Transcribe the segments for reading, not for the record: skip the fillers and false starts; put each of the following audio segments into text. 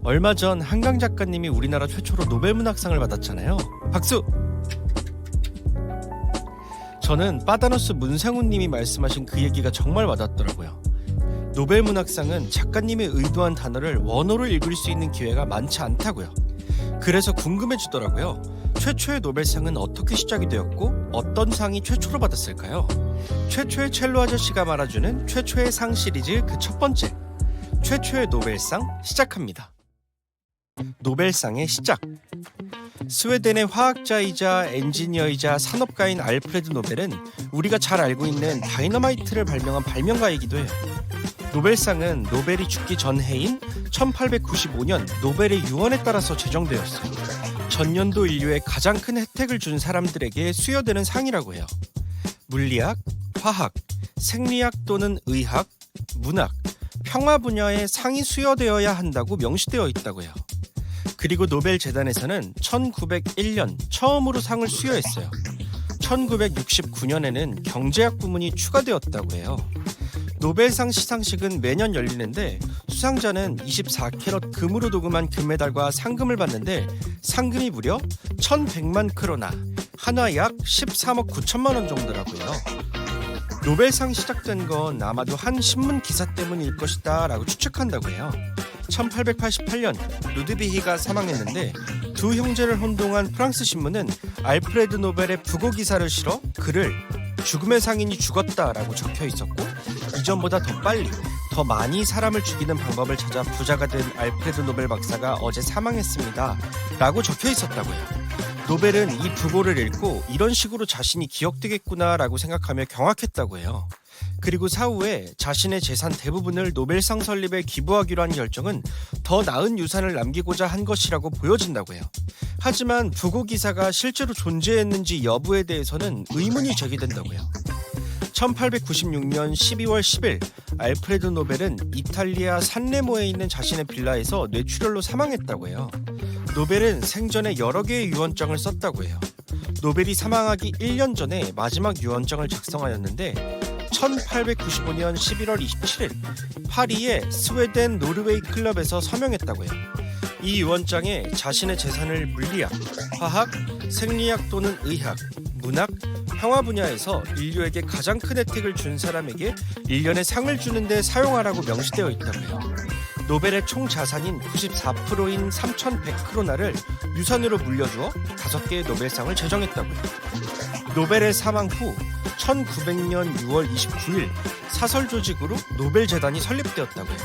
얼마 전 한강 작가님이 우리나라 최초로 노벨문학상을 받았잖아요. 박수! 저는 빠다노스 문상훈님이 말씀하신 그 얘기가 정말 와닿더라고요. 노벨문학상은 작가님의 의도한 단어를 원어로 읽을 수 있는 기회가 많지 않다고요. 그래서 궁금해지더라고요. 최초의 노벨상은 어떻게 시작이 되었고 어떤 상이 최초로 받았을까요? 최초의 첼로 아저씨가 말아주는 최초의 상 시리즈 그 첫 번째, 최초의 노벨상 시작합니다. 노벨상의 시작. 스웨덴의 화학자이자 엔지니어이자 산업가인 알프레드 노벨은 우리가 잘 알고 있는 다이너마이트를 발명한 발명가이기도 해요. 노벨상은 노벨이 죽기 전 해인 1895년 노벨의 유언에 따라서 제정되었어요. 전년도 인류에 가장 큰 혜택을 준 사람들에게 수여되는 상이라고 해요. 물리학, 화학, 생리학 또는 의학, 문학, 평화 분야에 상이 수여되어야 한다고 명시되어 있다고 해요. 그리고 노벨 재단에서는 1901년 처음으로 상을 수여했어요. 1969년에는 경제학 부문이 추가되었다고 해요. 노벨상 시상식은 매년 열리는데 수상자는 24캐럿 금으로 도금한 금메달과 상금을 받는데 상금이 무려 1100만 크로나, 한화 약 13억 9천만 원 정도라고요. 노벨상 시작된 건 아마도 한 신문 기사 때문일 것이다 라고 추측한다고 해요. 1888년 루드비히가 사망했는데 두 형제를 혼동한 프랑스 신문은 알프레드 노벨의 부고 기사를 실어 글을 죽음의 상인이 죽었다라고 적혀 있었고, 이전보다 더 빨리 더 많이 사람을 죽이는 방법을 찾아 부자가 된 알프레드 노벨 박사가 어제 사망했습니다 라고 적혀 있었다고 해요. 노벨은 이 부고를 읽고 이런 식으로 자신이 기억되겠구나 라고 생각하며 경악했다고 해요. 그리고 사후에 자신의 재산 대부분을 노벨상 설립에 기부하기로 한 결정은 더 나은 유산을 남기고자 한 것이라고 보여진다고 해요. 하지만 부고 기사가 실제로 존재했는지 여부에 대해서는 의문이 제기된다고 해요. 1896년 12월 10일 알프레드 노벨은 이탈리아 산레모에 있는 자신의 빌라에서 뇌출혈로 사망했다고 해요. 노벨은 생전에 여러 개의 유언장을 썼다고 해요. 노벨이 사망하기 1년 전에 마지막 유언장을 작성하였는데 1895년 11월 27일 파리의 스웨덴 노르웨이 클럽에서 서명했다고 해요. 이 유언장에 자신의 재산을 물리학, 화학, 생리학 또는 의학, 문학, 평화 분야에서 인류에게 가장 큰 혜택을 준 사람에게 1년의 상을 주는 데 사용하라고 명시되어 있다고 해요. 노벨의 총 자산인 94%인 3,100크로나를 유산으로 물려주어 5개의 노벨상을 제정했다고 해요. 노벨의 사망 후 1900년 6월 29일 사설 조직으로 노벨재단이 설립되었다고 해요.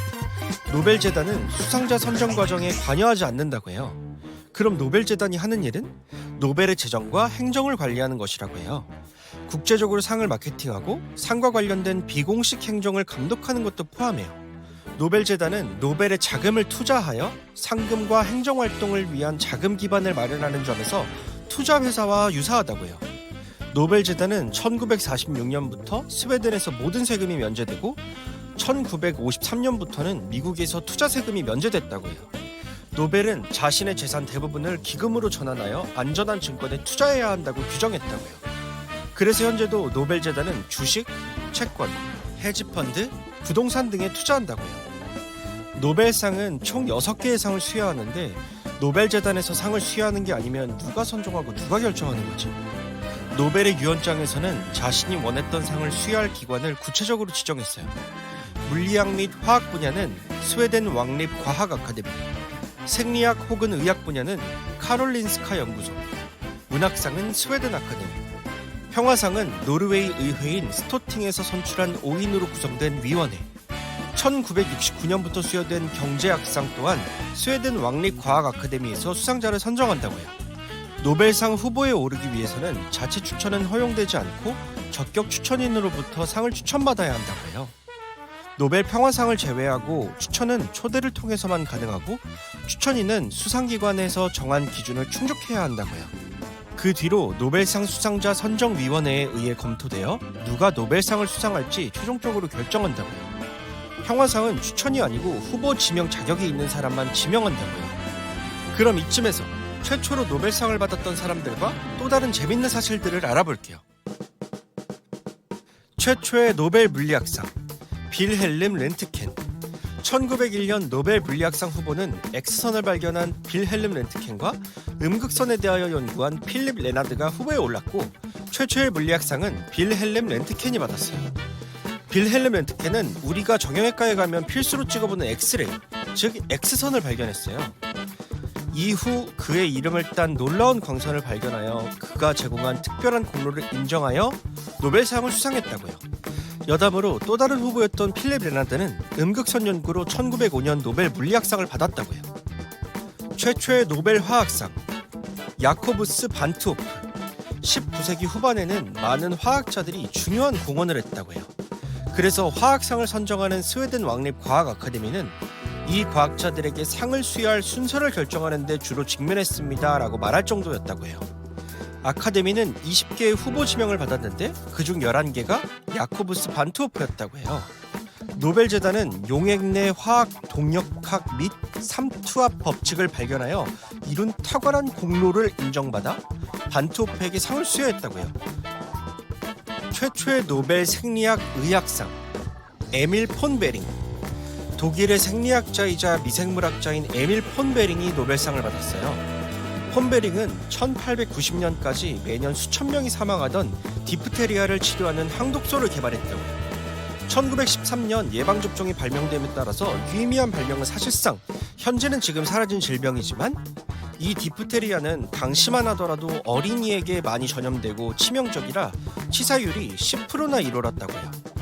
노벨재단은 수상자 선정 과정에 관여하지 않는다고 해요. 그럼 노벨재단이 하는 일은 노벨의 재정과 행정을 관리하는 것이라고 해요. 국제적으로 상을 마케팅하고 상과 관련된 비공식 행정을 감독하는 것도 포함해요. 노벨재단은 노벨의 자금을 투자하여 상금과 행정활동을 위한 자금 기반을 마련하는 점에서 투자회사와 유사하다고 해요. 노벨재단은 1946년부터 스웨덴에서 모든 세금이 면제되고 1953년부터는 미국에서 투자 세금이 면제됐다고 해요. 노벨은 자신의 재산 대부분을 기금으로 전환하여 안전한 증권에 투자해야 한다고 규정했다고요. 그래서 현재도 노벨재단은 주식, 채권, 헤지펀드, 부동산 등에 투자한다고요. 노벨상은 총 6개의 상을 수여하는데 노벨재단에서 상을 수여하는 게 아니면 누가 선정하고 누가 결정하는 거지? 노벨의 유언장에서는 자신이 원했던 상을 수여할 기관을 구체적으로 지정했어요. 물리학 및 화학 분야는 스웨덴 왕립 과학 아카데미, 생리학 혹은 의학 분야는 카롤린스카 연구소, 문학상은 스웨덴 아카데미, 평화상은 노르웨이 의회인 스토팅에서 선출한 5인으로 구성된 위원회, 1969년부터 수여된 경제학상 또한 스웨덴 왕립 과학 아카데미에서 수상자를 선정한다고 해요. 노벨상 후보에 오르기 위해서는 자체 추천은 허용되지 않고 적격 추천인으로부터 상을 추천받아야 한다고 해요. 노벨 평화상을 제외하고 추천은 초대를 통해서만 가능하고 추천인은 수상기관에서 정한 기준을 충족해야 한다고 해요. 그 뒤로 노벨상 수상자 선정위원회에 의해 검토되어 누가 노벨상을 수상할지 최종적으로 결정한다고요. 평화상은 추천이 아니고 후보 지명 자격이 있는 사람만 지명한다고요. 그럼 이쯤에서 최초로 노벨상을 받았던 사람들과 또 다른 재밌는 사실들을 알아볼게요. 최초의 노벨 물리학상 빌헬름 렌트겐. 1901년 노벨 물리학상 후보는 X선을 발견한 빌헬름 렌트겐과 음극선에 대하여 연구한 필립 레나드가 후보에 올랐고, 최초의 물리학상은 빌헬름 렌트겐이 받았어요. 빌헬름 렌트겐은 우리가 정형외과에 가면 필수로 찍어보는 엑스레이, 즉 X선을 발견했어요. 이후 그의 이름을 딴 놀라운 광선을 발견하여 그가 제공한 특별한 공로를 인정하여 노벨상을 수상했다고요. 여담으로 또 다른 후보였던 필립 레나드는 음극선 연구로 1905년 노벨 물리학상을 받았다고요. 최초의 노벨 화학상 야코부스 반트호프. 19세기 후반에는 많은 화학자들이 중요한 공헌을 했다고요. 그래서 화학상을 선정하는 스웨덴 왕립 과학 아카데미는 이 과학자들에게 상을 수여할 순서를 결정하는 데 주로 직면했습니다 라고 말할 정도였다고 해요. 아카데미는 20개의 후보 지명을 받았는데 그중 11개가 야코부스 반트호프였다고 해요. 노벨재단은 용액 내 화학 동력학 및 삼투압 법칙을 발견하여 이룬 탁월한 공로를 인정받아 반트호프에게 상을 수여했다고 해요. 최초의 노벨 생리학 의학상 에밀 폰 베링. 독일의 생리학자이자 미생물학자인 에밀 폰 베링이 노벨상을 받았어요. 폰 베링은 1890년까지 매년 수천 명이 사망하던 디프테리아를 치료하는 항독소를 개발했다고요. 1913년 예방접종이 발명됨에 따라서 유의미한 발명은 사실상 현재는 지금 사라진 질병이지만, 이 디프테리아는 당시만 하더라도 어린이에게 많이 전염되고 치명적이라 치사율이 10%나 이르렀다고요.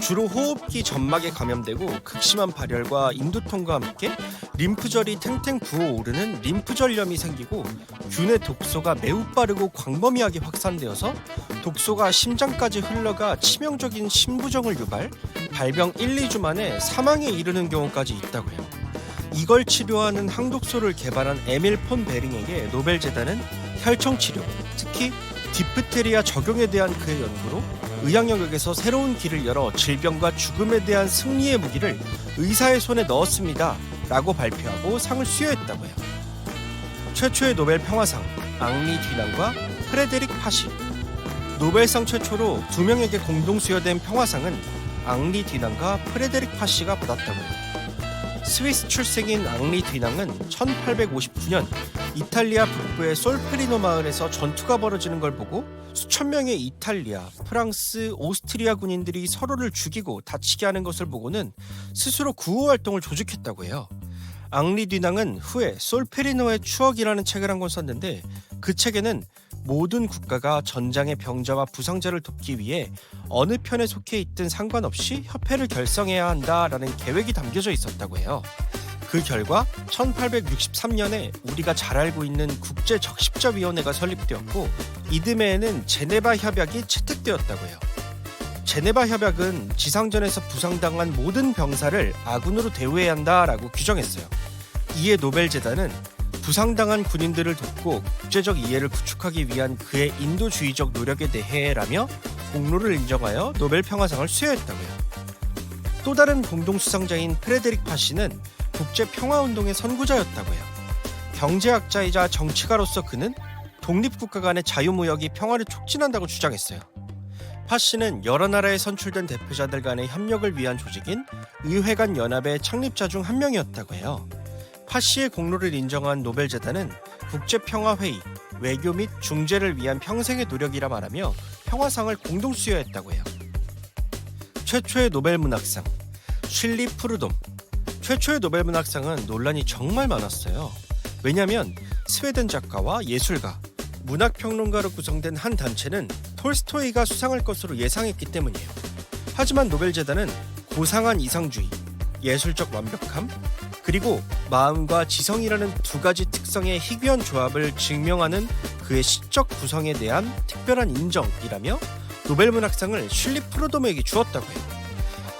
주로 호흡기 점막에 감염되고 극심한 발열과 인두통과 함께 림프절이 탱탱 부어오르는 림프절염이 생기고, 균의 독소가 매우 빠르고 광범위하게 확산되어서 독소가 심장까지 흘러가 치명적인 심부정을 유발, 발병 1-2주 만에 사망에 이르는 경우까지 있다고요. 이걸 치료하는 항독소를 개발한 에밀 폰 베링에게 노벨재단은 혈청치료, 특히 디프테리아 적용에 대한 그의 연구로 의학 영역에서 새로운 길을 열어 질병과 죽음에 대한 승리의 무기를 의사의 손에 넣었습니다 라고 발표하고 상을 수여했다고요. 최초의 노벨 평화상 앙리 뒤낭과 프레데릭 파시. 노벨상 최초로 2명에게 공동 수여된 평화상은 앙리 뒤낭과 프레데릭 파시가 받았다고요. 스위스 출생인 앙리 뒤낭은 1859년 이탈리아 북부의 솔페리노 마을에서 전투가 벌어지는 걸 보고 수천 명의 이탈리아, 프랑스, 오스트리아 군인들이 서로를 죽이고 다치게 하는 것을 보고는 스스로 구호 활동을 조직했다고 해요. 앙리 뒤낭은 후에 솔페리노의 추억이라는 책을 한 권 썼는데, 그 책에는 모든 국가가 전장의 병자와 부상자를 돕기 위해 어느 편에 속해 있든 상관없이 협회를 결성해야 한다라는 계획이 담겨져 있었다고 해요. 그 결과 1863년에 우리가 잘 알고 있는 국제적십자위원회가 설립되었고, 이듬해에는 제네바 협약이 채택되었다고 해요. 제네바 협약은 지상전에서 부상당한 모든 병사를 아군으로 대우해야 한다라고 규정했어요. 이에 노벨재단은 부상당한 군인들을 돕고 국제적 이해를 구축하기 위한 그의 인도주의적 노력에 대해라며 공로를 인정하여 노벨 평화상을 수여했다고요. 또 다른 공동 수상자인 프레데릭 파시는 국제 평화운동의 선구자였다고요. 경제학자이자 정치가로서 그는 독립국가 간의 자유무역이 평화를 촉진한다고 주장했어요. 파시는 여러 나라에 선출된 대표자들 간의 협력을 위한 조직인 의회관 연합의 창립자 중 한 명이었다고 해요. 파시의 공로를 인정한 노벨재단은 국제평화회의, 외교 및 중재를 위한 평생의 노력이라 말하며 평화상을 공동 수여했다고 해요. 최초의 노벨문학상 쉴리 프루돔. 최초의 노벨문학상은 논란이 정말 많았어요. 왜냐하면 스웨덴 작가와 예술가, 문학평론가로 구성된 한 단체는 톨스토이가 수상할 것으로 예상했기 때문이에요. 하지만 노벨재단은 고상한 이상주의, 예술적 완벽함, 그리고 마음과 지성이라는 두 가지 특성의 희귀한 조합을 증명하는 그의 시적 구성에 대한 특별한 인정이라며 노벨문학상을 쉴리 프루돔에게 주었다고 해요.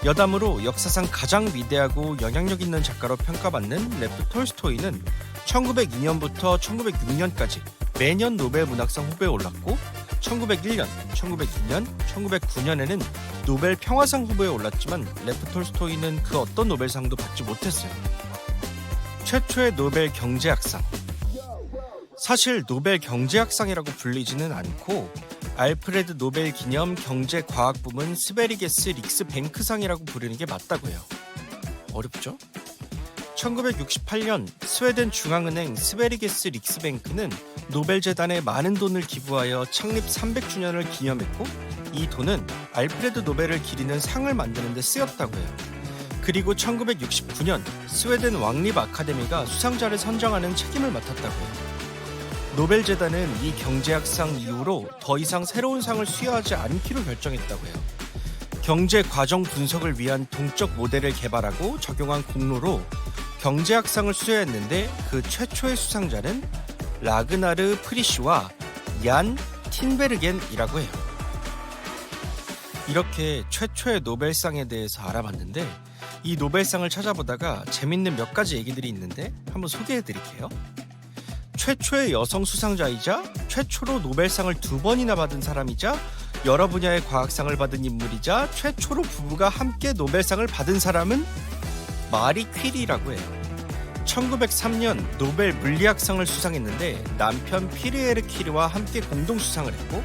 여담으로 역사상 가장 위대하고 영향력 있는 작가로 평가받는 레프 톨스토이는 1902년부터 1906년까지 매년 노벨문학상 후보에 올랐고, 1901년, 1902년, 1909년에는 노벨 평화상 후보에 올랐지만 레프 톨스토이는 그 어떤 노벨상도 받지 못했어요. 최초의 노벨 경제학상. 사실 노벨 경제학상이라고 불리지는 않고 알프레드 노벨 기념 경제과학 부문 스베리게스 릭스 뱅크상이라고 부르는 게 맞다고요. 어렵죠? 1968년 스웨덴 중앙은행 스베리게스 릭스뱅크는 노벨재단에 많은 돈을 기부하여 창립 300주년을 기념했고, 이 돈은 알프레드 노벨을 기리는 상을 만드는 데 쓰였다고 해요. 그리고 1969년 스웨덴 왕립 아카데미가 수상자를 선정하는 책임을 맡았다고 해요. 노벨재단은 이 경제학상 이후로 더 이상 새로운 상을 수여하지 않기로 결정했다고 해요. 경제 과정 분석을 위한 동적 모델을 개발하고 적용한 공로로 경제학상을 수여했는데, 그 최초의 수상자는 라그나르 프리쉬와 얀 틴베르겐이라고 해요. 이렇게 최초의 노벨상에 대해서 알아봤는데, 이 노벨상을 찾아보다가 재밌는 몇 가지 얘기들이 있는데 한번 소개해드릴게요. 최초의 여성 수상자이자 최초로 노벨상을 2번이나 받은 사람이자 여러 분야의 과학상을 받은 인물이자 최초로 부부가 함께 노벨상을 받은 사람은 마리 퀴리라고 해요. 1903년 노벨 물리학상을 수상했는데 남편 피르에르 퀴리와 함께 공동 수상을 했고,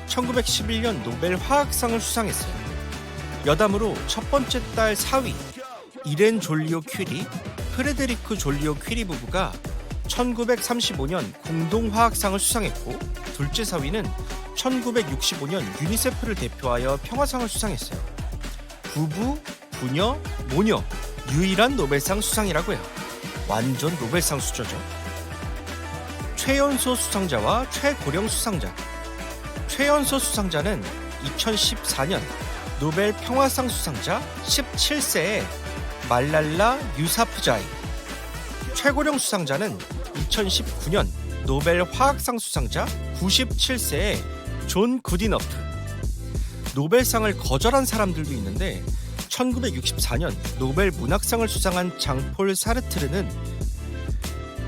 1911년 노벨 화학상을 수상했어요. 여담으로 첫 번째 딸 사위 이렌 졸리오 퀴리, 프레데리크 졸리오 퀴리 부부가 1935년 공동 화학상을 수상했고, 둘째 사위는 1965년 유니세프를 대표하여 평화상을 수상했어요. 부부, 부녀, 모녀 유일한 노벨상 수상이라고 해요. 완전 노벨상 수저죠. 최연소 수상자와 최고령 수상자. 최연소 수상자는 2014년 노벨 평화상 수상자 17세의 말랄라 유사프자이. 최고령 수상자는 2019년 노벨 화학상 수상자 97세의 존 구디너프. 노벨상을 거절한 사람들도 있는데, 1964년 노벨 문학상을 수상한 장폴 사르트르는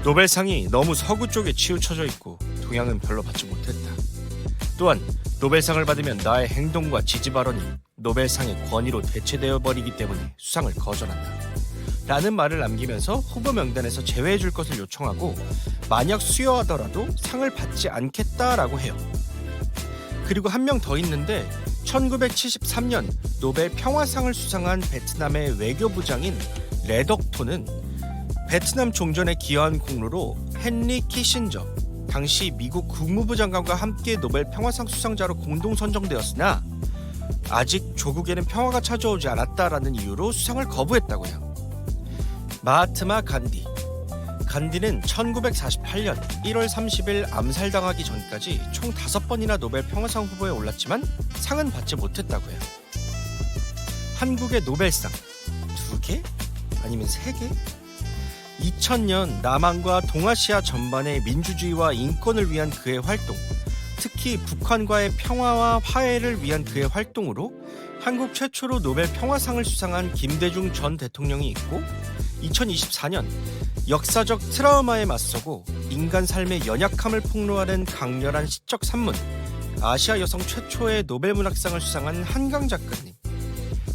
노벨상이 너무 서구 쪽에 치우쳐져 있고 동양은 별로 받지 못했다. 또한 노벨상을 받으면 나의 행동과 지지 발언이 노벨상의 권위로 대체되어 버리기 때문에 수상을 거절한다 라는 말을 남기면서 후보 명단에서 제외해 줄 것을 요청하고, 만약 수여하더라도 상을 받지 않겠다라고 해요. 그리고 한 명 더 있는데, 1973년 노벨 평화상을 수상한 베트남의 외교부장인 레덕토는 베트남 종전에 기여한 공로로 헨리 키신저, 당시 미국 국무부 장관과 함께 노벨 평화상 수상자로 공동 선정되었으나 아직 조국에는 평화가 찾아오지 않았다라는 이유로 수상을 거부했다고 해요. 마하트마 간디. 간디는 1948년 1월 30일 암살당하기 전까지 총 5번이나 노벨 평화상 후보에 올랐지만 상은 받지 못했다고 해요. 한국의 노벨상 2개? 아니면 3개? 2000년 남한과 동아시아 전반의 민주주의와 인권을 위한 그의 활동, 특히 북한과의 평화와 화해를 위한 그의 활동으로 한국 최초로 노벨 평화상을 수상한 김대중 전 대통령이 있고, 2024년 역사적 트라우마에 맞서고 인간 삶의 연약함을 폭로하는 강렬한 시적 산문, 아시아 여성 최초의 노벨 문학상을 수상한 한강 작가님.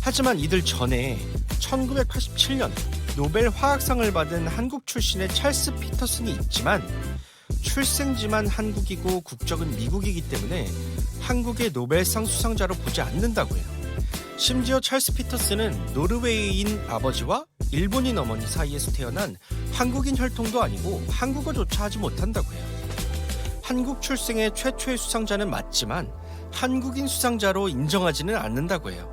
하지만 이들 전에 1987년 노벨 화학상을 받은 한국 출신의 찰스 피터슨이 있지만, 출생지만 한국이고 국적은 미국이기 때문에 한국의 노벨상 수상자로 보지 않는다고 해요. 심지어 찰스 피터슨은 노르웨이인 아버지와 일본인 어머니 사이에서 태어난 한국인 혈통도 아니고 한국어조차 하지 못한다고 해요. 한국 출생의 최초의 수상자는 맞지만 한국인 수상자로 인정하지는 않는다고 해요.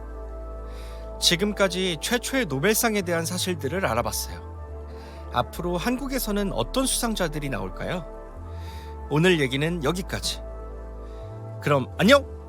지금까지 최초의 노벨상에 대한 사실들을 알아봤어요. 앞으로 한국에서는 어떤 수상자들이 나올까요? 오늘 얘기는 여기까지. 그럼 안녕!